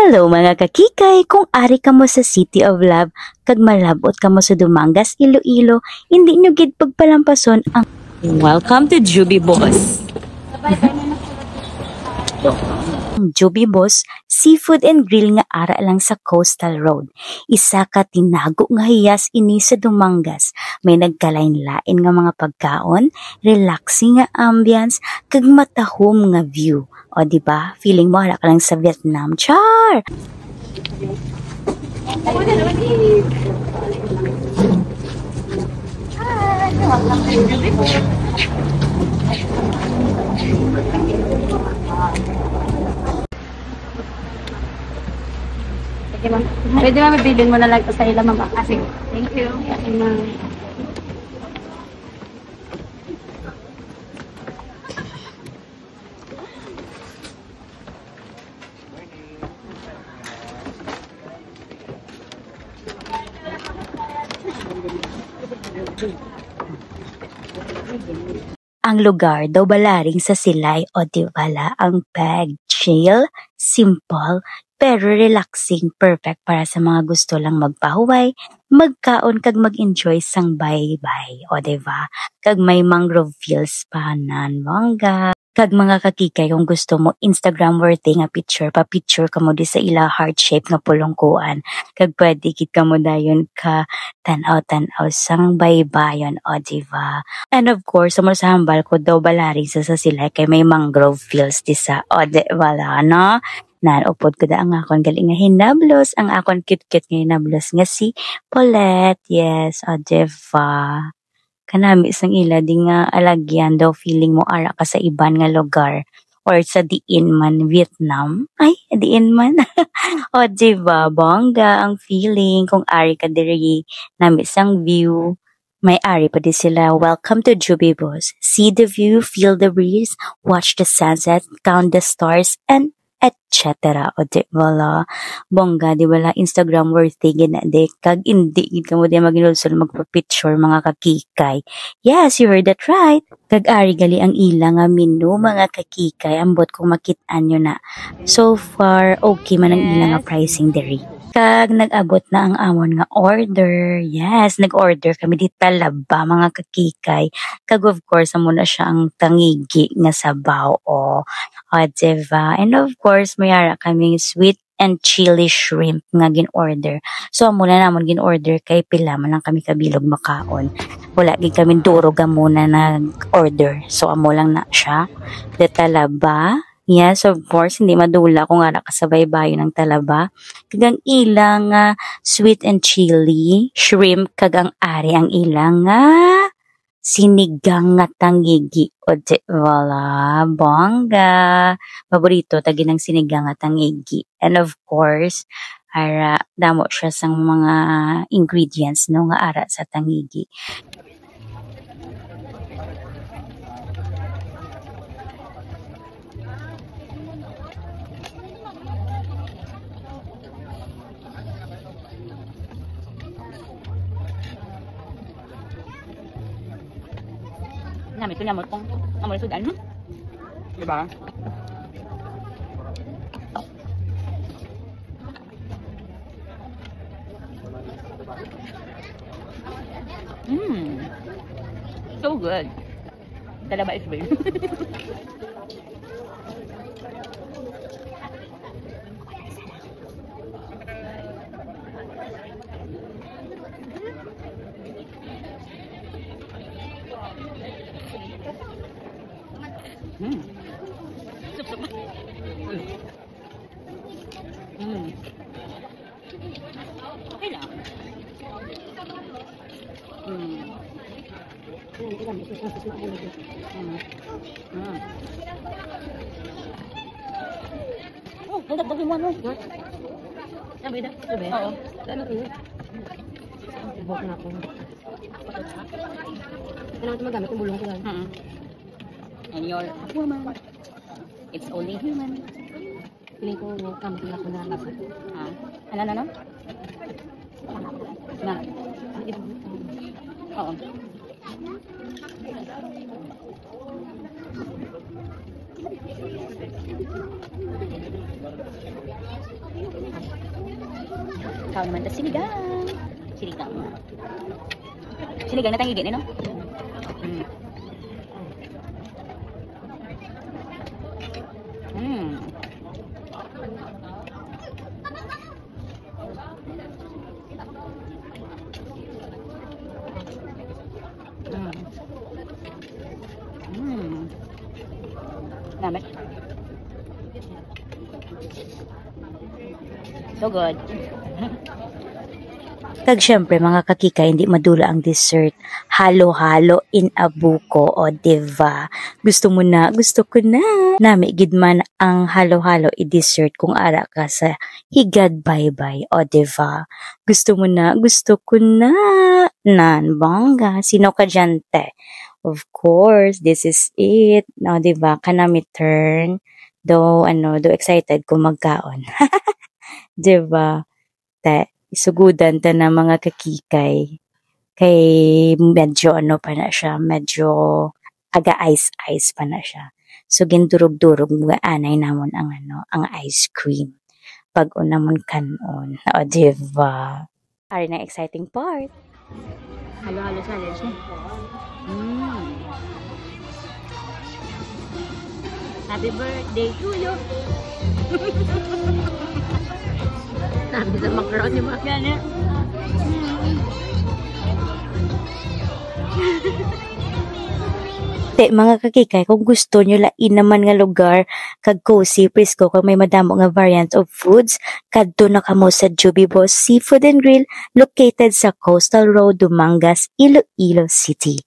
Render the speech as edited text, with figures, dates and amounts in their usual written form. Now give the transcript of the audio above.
Hello mga kakikay, kung ari ka mo sa City of Love, kag malabot ka mo sa Dumangas, Iloilo, hindi nyo gid pagpalampason ang Welcome to Juby Boss. Juby Boss, seafood and grill nga ara lang sa Coastal Road. Isa ka tinago nga hiyas ini sa Dumangas. May nagkalain-lain nga mga pagkaon, relaxing nga ambience, kag matahom nga view. O diba, feeling mo ara ka lang sa Vietnam. Char! Sige, ma'am. Pwede ma'am, ibilin mo na lang ito sa ila, ma'am. Sige. Thank you. Okay, ma'am. Ang lugar daw balaring sa Silay o Diwala ang peg, chill, simple, pero relaxing, perfect para sa mga gusto lang magpahuway, magkaon kag mag-enjoy sang bye-bye, o diba? Kag may mangrove fields pa nan, bongga. Kag mga kakikay, kung gusto mo Instagram worthy nga picture, pa-picture ka mo di sa ila heart shape nga pulongkuan. Kag pwede kit ka mo dayon ka tanaw-tanaw sang baybayon, o diba? And of course, sa hambal ko daw balari sa sila kay may mangrove fields di sa, o diba no? Naupod ko da ang akon galing nga hinablos, ang akon cute-cute nga hinablos nga si Paulette, yes, o diba? Kanami sang ila di nga alagyan daw feeling mo ara ka sa iban nga lugar or sa diin man Vietnam. Ay, diin man. O diba, bongga ang feeling kung ari ka diri nami sang view. May ari pa di sila. Welcome to Juby Boss. See the view, feel the breeze, watch the sunset, count the stars, and etc. O di wala, bongga, di wala Instagram worthy gina di, kag hindi gid ka mo di maginulsol magpa-picture mga kakikay. Yes, you heard that right. Kag ari gali ang ila nga menu mga kakikay, ambot kung makit-an nyo na. So far, okay man ang ila nga pricing diri. Kag nag-abot na ang amon nga order. Yes, nag-order kami di talaba mga kakikay. Kag of course, amo na siya ang tangigi nga sabaw o diba? And of course, mayara kaming sweet and chili shrimp nga gin-order. So, amo na namon gin-order kay pila man lang kami kabilog makaon. Wala gid kami durog muna nag-order. So, amo lang na siya. De talaba. Yes, of course, hindi madula kung ara kasabay bayo ng talaba. Kagang ilang sweet and chili shrimp, kagang ari ang ilang sinigang nga tangigi. O di, wala, bongga. Paborito, tagi ng sinigang nga tangigi. And of course, ara, damo siya sang mga ingredients no nga ara sa tangigi. Namit ko nyamot kong amol sudan. Diba? So good. Talaba is babe. Sup-sup. Okay lang. Oh, nagdagdagin mo ano? Sabi na? Sabi? Oo. Ano kayo? Ibok na ako. Kailangan ito magamit yung bulong ko lang. And your woman. It's only human. Piling ko kamot na ako na laban. Ano? Na? Oo. Ikaw naman, tas sinigang. Sinigang. Sinigang na tangigin, no? Namin. So good. Kag syempre mga kakika, hindi madula ang dessert. Halo-halo in a buko, o diva. Gusto mo na, gusto ko na. Nami gid man ang halo-halo i-dessert kung ara ka sa higad bye-bye, o diva. Gusto mo na, gusto ko na. Nan, bongga. Sino ka dyan, te? Of course, this is it. No, diba? Kanami turn. Do excited ko magkaon. Diba? Te, isugudan ta na mga kakikay. Kay medyo pa na siya, medyo aga ice pa na siya. So gindurog-durog mga anay namon ang ice cream. Pag unamon kanon, o diba? Ari na exciting part. Halo-halo challenge. Happy birthday to you. Sabi sa macaron yung mga ganyan. Te, mga kakikay, kung gusto nyo lain naman nga lugar, kag cozy, presko, kung may madamo nga variant of foods, kadto na kamo sa Jubibos Seafood and Grill, located sa Coastal Road, Dumangas, Iloilo City.